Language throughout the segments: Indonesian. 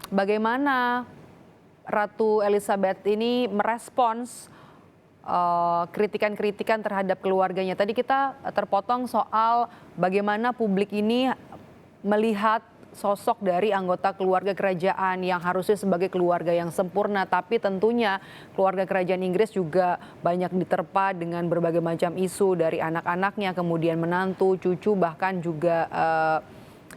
bagaimana Ratu Elizabeth ini merespons kritikan-kritikan terhadap keluarganya. Tadi kita terpotong soal bagaimana publik ini melihat sosok dari anggota keluarga kerajaan yang harusnya sebagai keluarga yang sempurna, tapi tentunya keluarga kerajaan Inggris juga banyak diterpa dengan berbagai macam isu dari anak-anaknya, kemudian menantu, cucu, bahkan juga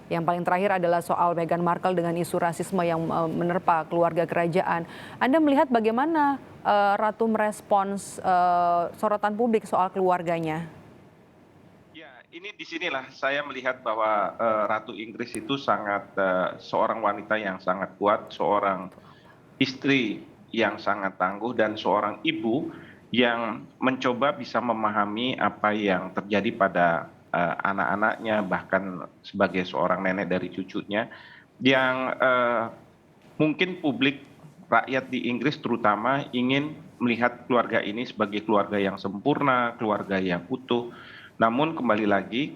yang paling terakhir adalah soal Meghan Markle dengan isu rasisme yang menerpa keluarga kerajaan. Anda melihat bagaimana Ratu merespons sorotan publik soal keluarganya? Ya, ini disinilah saya melihat bahwa Ratu Inggris itu sangat seorang wanita yang sangat kuat, seorang istri yang sangat tangguh, dan seorang ibu yang mencoba bisa memahami apa yang terjadi pada anak-anaknya, bahkan sebagai seorang nenek dari cucunya, yang mungkin publik rakyat di Inggris terutama ingin melihat keluarga ini sebagai keluarga yang sempurna, keluarga yang utuh. Namun kembali lagi,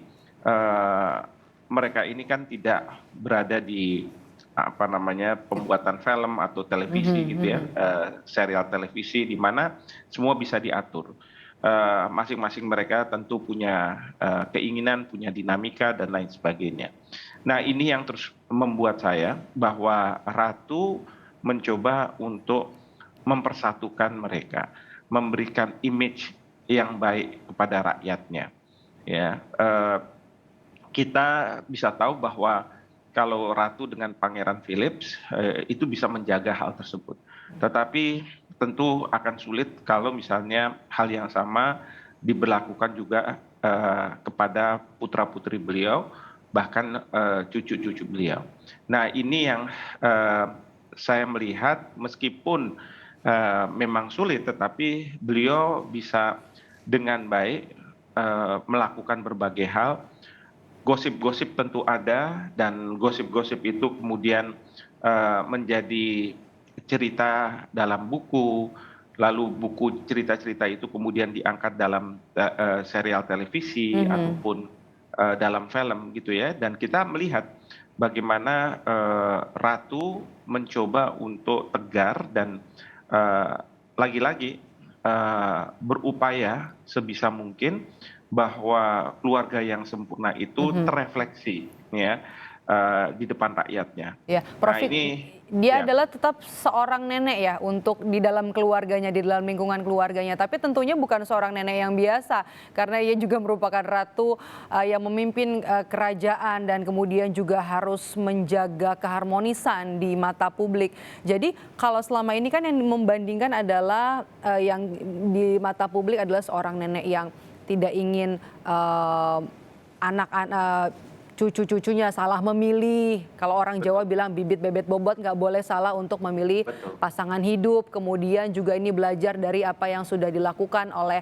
mereka ini kan tidak berada di pembuatan film atau televisi gitu ya, serial televisi di mana semua bisa diatur. Masing-masing mereka tentu punya keinginan, punya dinamika dan lain sebagainya. Nah, ini yang terus membuat saya bahwa Ratu mencoba untuk mempersatukan mereka, memberikan image yang baik kepada rakyatnya. Ya, kita bisa tahu bahwa kalau Ratu dengan Pangeran Philips itu bisa menjaga hal tersebut. Tetapi tentu akan sulit kalau misalnya hal yang sama diberlakukan juga kepada putra-putri beliau, bahkan cucu-cucu beliau. Nah, ini yang saya melihat meskipun memang sulit, tetapi beliau bisa dengan baik melakukan berbagai hal. Gosip-gosip tentu ada, dan gosip-gosip itu kemudian menjadi cerita dalam buku, lalu buku cerita-cerita itu kemudian diangkat dalam serial televisi ataupun dalam film gitu ya. Dan kita melihat bagaimana Ratu mencoba untuk tegar dan lagi-lagi berupaya sebisa mungkin bahwa keluarga yang sempurna itu terefleksi ya di depan rakyatnya. Ya, Nah, Prof, ini dia ya. adalah tetap seorang nenek ya untuk di dalam keluarganya, di dalam lingkungan keluarganya. Tapi tentunya bukan seorang nenek yang biasa, karena ia juga merupakan ratu yang memimpin kerajaan dan kemudian juga harus menjaga keharmonisan di mata publik. Jadi kalau selama ini kan yang membandingkan adalah yang di mata publik adalah seorang nenek yang tidak ingin anak-anak cucu-cucunya salah memilih. Kalau orang Jawa bilang bibit bebet bobot, nggak boleh salah untuk memilih Betul. pasangan hidup. Kemudian juga ini belajar dari apa yang sudah dilakukan oleh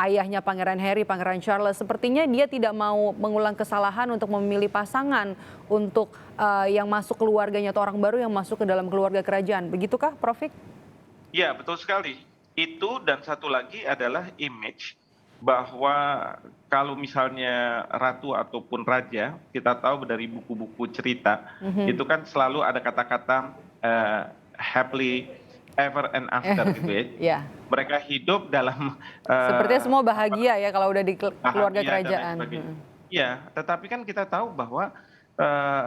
ayahnya Pangeran Harry, Pangeran Charles. Sepertinya dia tidak mau mengulang kesalahan untuk memilih pasangan untuk yang masuk keluarganya atau orang baru yang masuk ke dalam keluarga kerajaan. Begitukah, Prof? Ya, betul sekali. Itu, dan satu lagi adalah image bahwa kalau misalnya ratu ataupun raja, kita tahu dari buku-buku cerita, itu kan selalu ada kata-kata happily ever and after gitu ya. Ya, Mereka hidup dalam sepertinya semua bahagia ya kalau udah di keluarga bahagia dan lain kerajaan. sebagainya. Iya, tetapi kan kita tahu bahwa eh,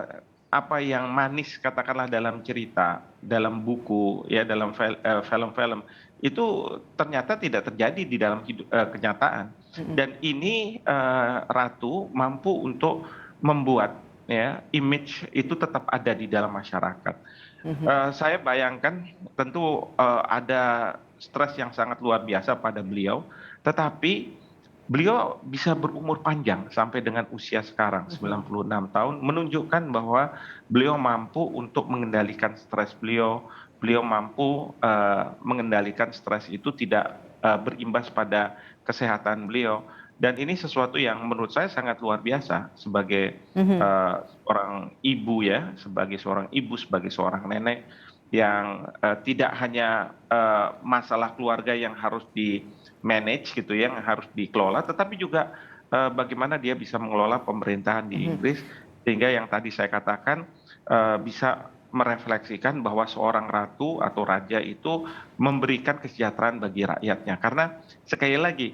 apa yang manis katakanlah dalam cerita, dalam buku, ya dalam film-film itu ternyata tidak terjadi di dalam kenyataan. Dan ini Ratu mampu untuk membuat ya image itu tetap ada di dalam masyarakat. Saya bayangkan tentu ada stres yang sangat luar biasa pada beliau, tetapi beliau bisa berumur panjang sampai dengan usia sekarang 96 tahun, menunjukkan bahwa beliau mampu untuk mengendalikan stres beliau. Beliau mampu mengendalikan stres itu tidak berimbas pada kesehatan beliau. Dan ini sesuatu yang menurut saya sangat luar biasa sebagai seorang ibu ya, sebagai seorang nenek yang tidak hanya masalah keluarga yang harus di manage gitu ya, yang harus dikelola, tetapi juga bagaimana dia bisa mengelola pemerintahan di Inggris sehingga yang tadi saya katakan bisa merefleksikan bahwa seorang ratu atau raja itu memberikan kesejahteraan bagi rakyatnya. Karena sekali lagi,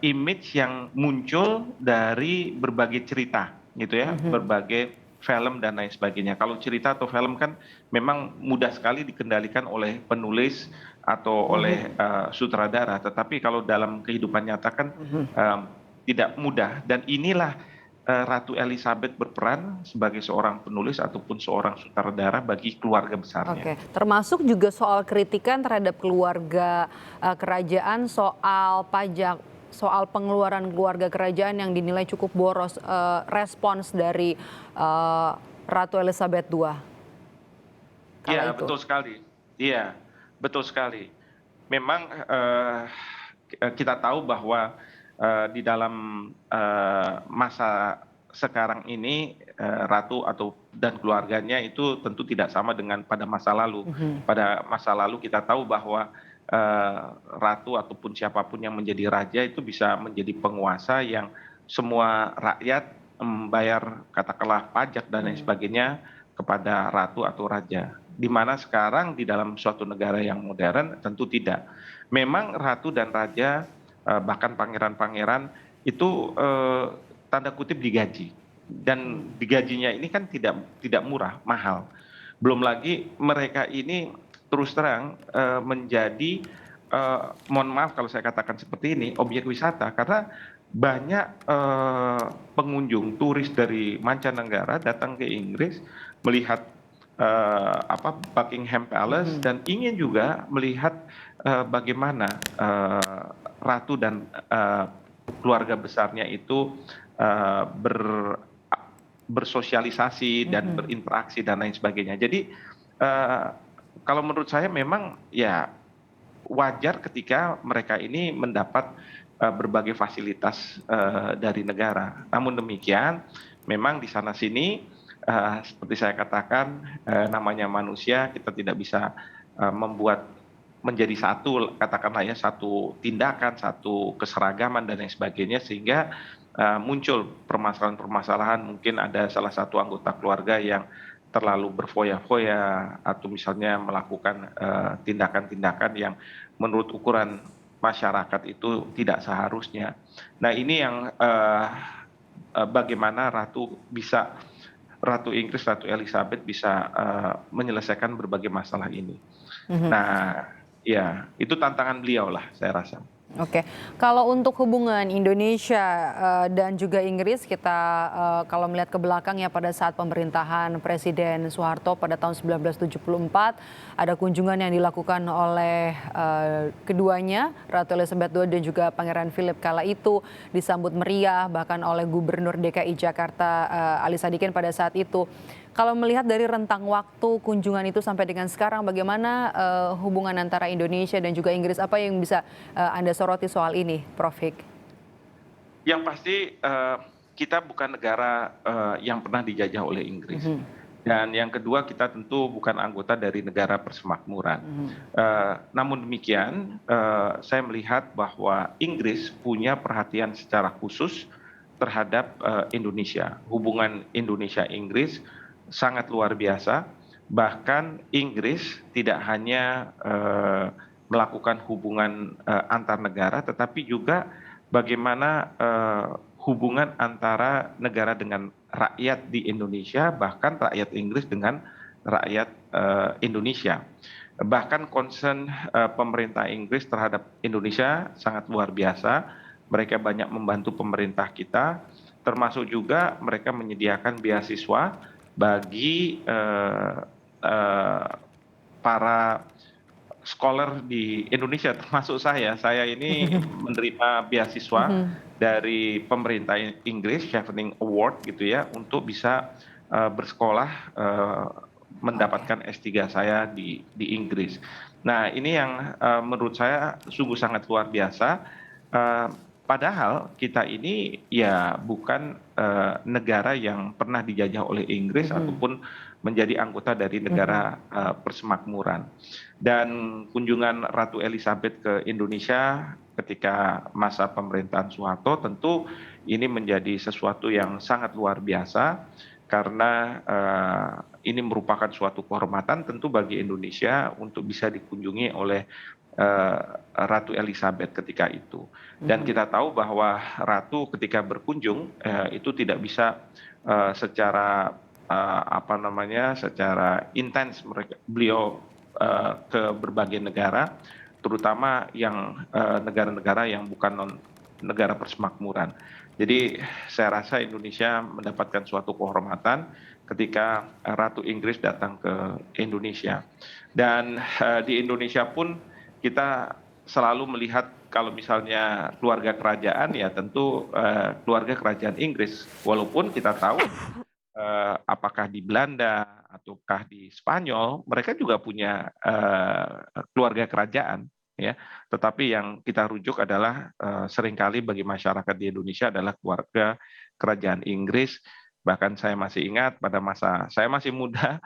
image yang muncul dari berbagai cerita gitu ya, berbagai film dan lain sebagainya. Kalau cerita atau film kan memang mudah sekali dikendalikan oleh penulis atau oleh sutradara, tetapi kalau dalam kehidupan nyata kan tidak mudah. Dan inilah Ratu Elizabeth berperan sebagai seorang penulis ataupun seorang sutradara bagi keluarga besarnya. Oke, termasuk juga soal kritikan terhadap keluarga kerajaan soal pajak, soal pengeluaran keluarga kerajaan yang dinilai cukup boros, respons dari Ratu Elizabeth II kala Iya, itu. betul sekali. Iya, betul sekali. Memang kita tahu bahwa di dalam masa sekarang ini ratu atau dan keluarganya itu tentu tidak sama dengan pada masa lalu. Pada masa lalu kita tahu bahwa ratu ataupun siapapun yang menjadi raja itu bisa menjadi penguasa yang semua rakyat membayar katakanlah pajak dan lain sebagainya kepada ratu atau raja. Di mana sekarang di dalam suatu negara yang modern tentu tidak. Memang ratu dan raja bahkan pangeran-pangeran itu tanda kutip digaji, dan digajinya ini kan tidak murah, mahal. Belum lagi mereka ini terus terang menjadi mohon maaf kalau saya katakan seperti ini, objek wisata, karena banyak pengunjung turis dari mancanegara datang ke Inggris melihat Buckingham Palace dan ingin juga melihat bagaimana ratu dan keluarga besarnya itu bersosialisasi dan berinteraksi dan lain sebagainya. Jadi kalau menurut saya memang ya wajar ketika mereka ini mendapat berbagai fasilitas dari negara. Namun demikian, memang di sana sini seperti saya katakan, namanya manusia, kita tidak bisa membuat menjadi satu, katakanlah ya, satu tindakan, satu keseragaman dan lain sebagainya, sehingga muncul permasalahan-permasalahan. Mungkin ada salah satu anggota keluarga yang terlalu berfoya-foya atau misalnya melakukan tindakan-tindakan yang menurut ukuran masyarakat itu tidak seharusnya. Nah, ini yang bagaimana Ratu Inggris, Ratu Elizabeth bisa menyelesaikan berbagai masalah ini. Nah, ya itu tantangan beliau lah, saya rasa. Oke, kalau untuk hubungan Indonesia dan juga Inggris, kita kalau melihat ke belakang ya, pada saat pemerintahan Presiden Soeharto pada tahun 1974, ada kunjungan yang dilakukan oleh keduanya, Ratu Elizabeth II dan juga Pangeran Philip kala itu, disambut meriah bahkan oleh Gubernur DKI Jakarta Ali Sadikin pada saat itu. Kalau melihat dari rentang waktu kunjungan itu sampai dengan sekarang, bagaimana hubungan antara Indonesia dan juga Inggris? Apa yang bisa Anda soroti soal ini, Prof. Hik? Yang pasti kita bukan negara yang pernah dijajah oleh Inggris. Dan yang kedua, kita tentu bukan anggota dari negara persemakmuran. Namun demikian, saya melihat bahwa Inggris punya perhatian secara khusus terhadap Indonesia. Hubungan Indonesia-Inggris sangat luar biasa. Bahkan Inggris tidak hanya melakukan hubungan antar negara, tetapi juga bagaimana hubungan antara negara dengan rakyat di Indonesia, bahkan rakyat Inggris dengan rakyat Indonesia. Bahkan concern pemerintah Inggris terhadap Indonesia sangat luar biasa. Mereka banyak membantu pemerintah kita, termasuk juga mereka menyediakan beasiswa bagi para scholar di Indonesia, termasuk saya ini menerima beasiswa dari pemerintah Inggris, Chevening Award gitu ya, untuk bisa bersekolah mendapatkan S3 saya di Inggris. Nah, ini yang menurut saya sungguh sangat luar biasa. Padahal kita ini ya bukan negara yang pernah dijajah oleh Inggris ataupun menjadi anggota dari negara persemakmuran. Dan kunjungan Ratu Elizabeth ke Indonesia ketika masa pemerintahan Soeharto tentu ini menjadi sesuatu yang sangat luar biasa, karena ini merupakan suatu kehormatan tentu bagi Indonesia untuk bisa dikunjungi oleh Ratu Elizabeth ketika itu. Dan kita tahu bahwa Ratu ketika berkunjung itu tidak bisa secara secara intens beliau ke berbagai negara, terutama yang negara-negara yang bukan negara persemakmuran. Jadi saya rasa Indonesia mendapatkan suatu kehormatan ketika Ratu Inggris datang ke Indonesia. Dan di Indonesia pun kita selalu melihat kalau misalnya keluarga kerajaan ya tentu keluarga kerajaan Inggris. Walaupun kita tahu apakah di Belanda ataukah di Spanyol mereka juga punya keluarga kerajaan. Ya, tetapi yang kita rujuk adalah seringkali bagi masyarakat di Indonesia adalah keluarga kerajaan Inggris. Bahkan saya masih ingat pada masa saya masih muda,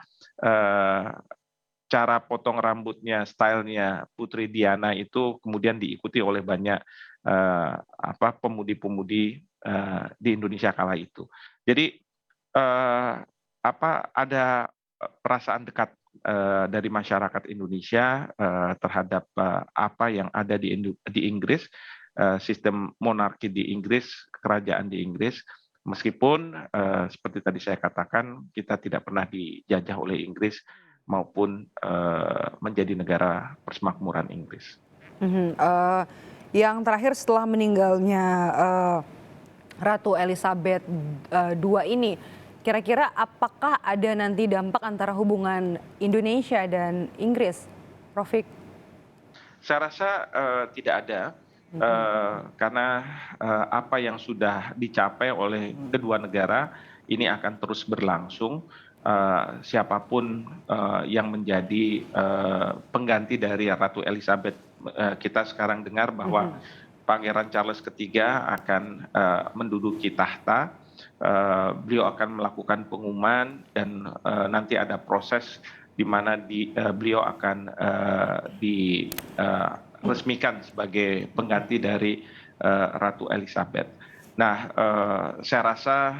cara potong rambutnya, stylenya Putri Diana itu kemudian diikuti oleh banyak pemudi-pemudi di Indonesia kala itu. Jadi ada perasaan dekat dari masyarakat Indonesia terhadap apa yang ada di Inggris, sistem monarki di Inggris, kerajaan di Inggris, meskipun seperti tadi saya katakan kita tidak pernah dijajah oleh Inggris maupun menjadi negara persemakmuran Inggris. Yang terakhir setelah meninggalnya Ratu Elizabeth II ini, kira-kira apakah ada nanti dampak antara hubungan Indonesia dan Inggris, Profik? Saya rasa tidak ada, karena apa yang sudah dicapai oleh kedua negara ini akan terus berlangsung. Siapapun yang menjadi pengganti dari Ratu Elizabeth, kita sekarang dengar bahwa Pangeran Charles III akan menduduki tahta. Beliau akan melakukan pengumuman dan nanti ada proses di mana beliau akan diresmikan sebagai pengganti dari Ratu Elizabeth. Nah, saya rasa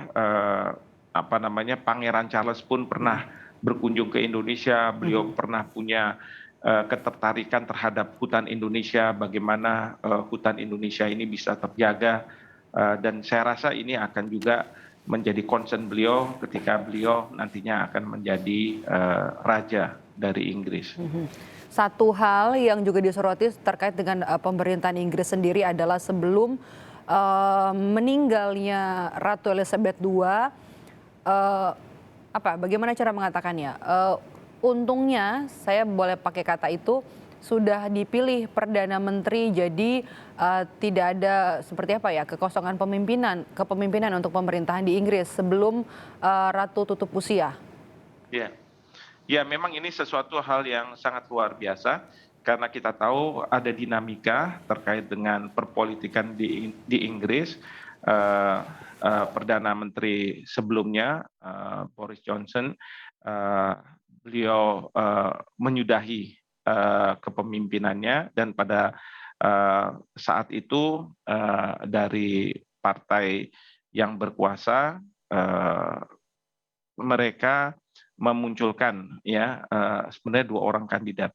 Pangeran Charles pun pernah berkunjung ke Indonesia. Beliau pernah punya ketertarikan terhadap hutan Indonesia, bagaimana hutan Indonesia ini bisa terjaga, dan saya rasa ini akan juga menjadi concern beliau ketika beliau nantinya akan menjadi raja dari Inggris. Satu hal yang juga disoroti terkait dengan pemerintahan Inggris sendiri adalah sebelum meninggalnya Ratu Elizabeth II, bagaimana cara mengatakannya? Untungnya, saya boleh pakai kata itu, sudah dipilih Perdana Menteri, jadi tidak ada kekosongan kepemimpinan untuk pemerintahan di Inggris sebelum Ratu tutup usia. Ya, memang ini sesuatu hal yang sangat luar biasa karena kita tahu ada dinamika terkait dengan perpolitikan di Inggris. Perdana Menteri sebelumnya Boris Johnson, beliau menyudahi kepemimpinannya dan pada saat itu dari partai yang berkuasa mereka memunculkan sebenarnya 2 orang kandidat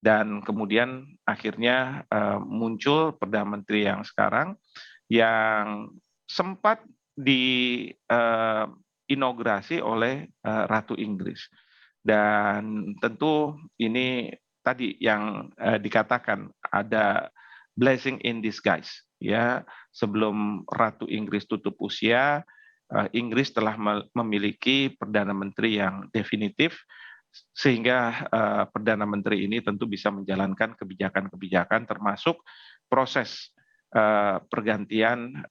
dan kemudian akhirnya muncul Perdana Menteri yang sekarang yang sempat diinaugurasi oleh Ratu Inggris. Dan tentu ini tadi yang dikatakan ada blessing in disguise, ya. Sebelum Ratu Inggris tutup usia, Inggris telah memiliki Perdana Menteri yang definitif, sehingga Perdana Menteri ini tentu bisa menjalankan kebijakan-kebijakan termasuk proses pergantian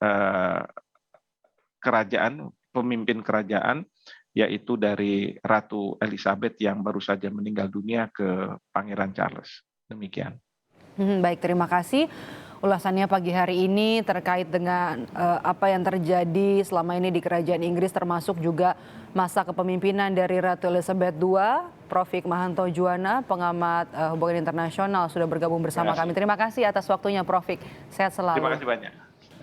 pemimpin kerajaan, yaitu dari Ratu Elizabeth yang baru saja meninggal dunia ke Pangeran Charles. Demikian. Baik, terima kasih ulasannya pagi hari ini terkait dengan apa yang terjadi selama ini di Kerajaan Inggris, termasuk juga masa kepemimpinan dari Ratu Elizabeth II. Prof. Hikmahanto Juwana, pengamat hubungan internasional, sudah bergabung bersama kami. Terima kasih atas waktunya, Prof. Sehat selalu. Terima kasih banyak.